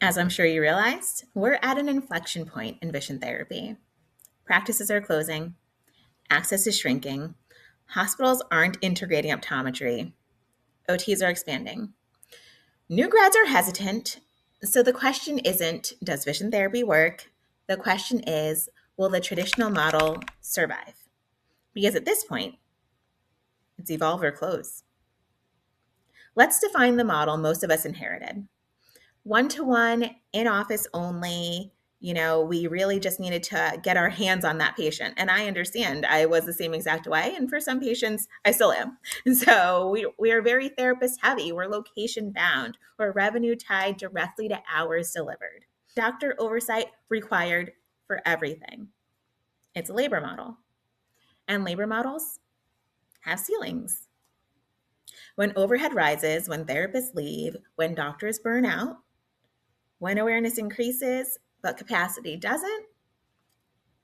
As I'm sure you realized, we're at an inflection point in vision therapy. Practices are closing, access is shrinking, hospitals aren't integrating optometry, OTs are expanding. New grads are hesitant, so the question isn't, does vision therapy work? The question is, will the traditional model survive? Because at this point, it's evolve or close. Let's define the model most of us inherited. One-to-one, in office only. We really just needed to get our hands on that patient. And I understand I was the same exact way. And for some patients, I still am. And so we are very therapist heavy. We're location bound. We're revenue tied directly to hours delivered. Doctor oversight required for everything. It's a labor model. And labor models have ceilings. When overhead rises, when therapists leave, when doctors burn out, when awareness increases, but capacity doesn't,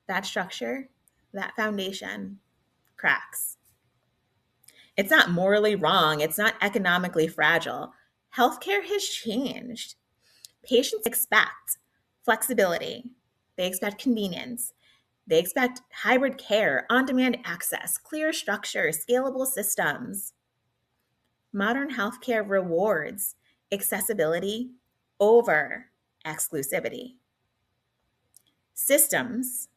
that structure, that foundation cracks. It's not morally wrong. It's not economically fragile. Healthcare has changed. Patients expect flexibility. They expect convenience. They expect hybrid care, on-demand access, clear structure, scalable systems. Modern healthcare rewards accessibility over exclusivity. Systems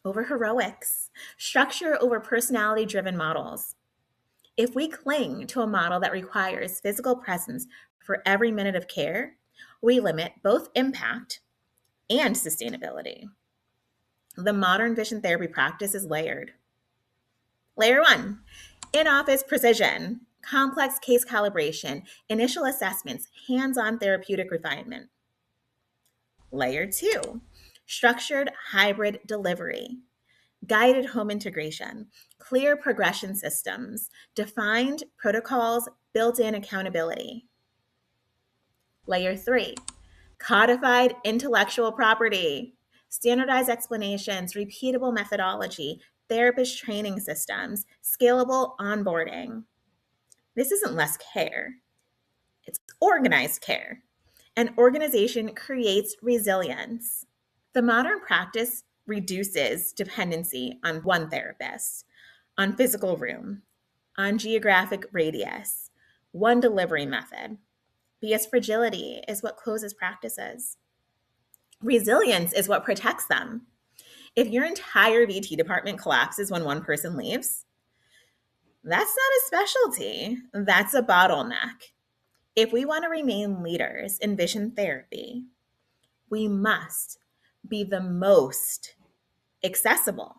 over heroics, structure over personality driven models. If we cling to a model that requires physical presence for every minute of care, we limit both impact and sustainability. The modern vision therapy practice is layered. Layer one, in office precision, complex case calibration, initial assessments, hands on therapeutic refinement. Layer two, structured hybrid delivery, guided home integration, clear progression systems, defined protocols, built-in accountability. Layer three, codified intellectual property, standardized explanations, repeatable methodology, therapist training systems, scalable onboarding. This isn't less care, it's organized care. And organization creates resilience. The modern practice reduces dependency on one therapist, on physical room, on geographic radius, one delivery method, because fragility is what closes practices. Resilience is what protects them. If your entire VT department collapses when one person leaves, that's not a specialty, that's a bottleneck. If we want to remain leaders in vision therapy, we must be the most accessible,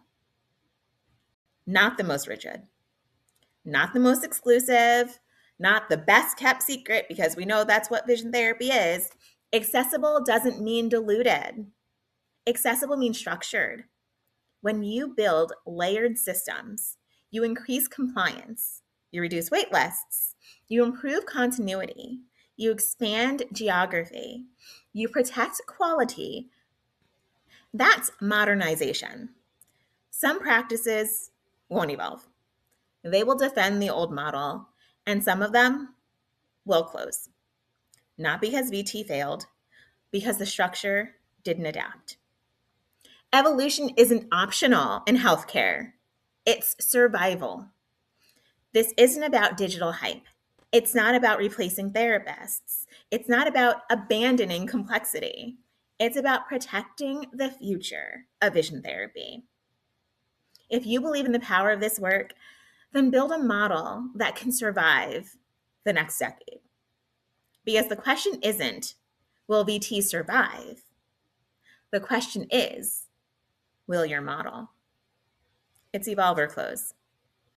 not the most rigid, not the most exclusive, not the best kept secret, because we know that's what vision therapy is. Accessible doesn't mean diluted. Accessible means structured. When you build layered systems, you increase compliance, you reduce wait lists, you improve continuity, you expand geography, you protect quality. That's modernization. Some practices won't evolve. They will defend the old model, and some of them will close. Not because VT failed, because the structure didn't adapt. Evolution isn't optional in healthcare, it's survival. This isn't about digital hype. It's not about replacing therapists. It's not about abandoning complexity. It's about protecting the future of vision therapy. If you believe in the power of this work, then build a model that can survive the next decade. Because the question isn't, will VT survive? The question is, will your model? It's evolve or close.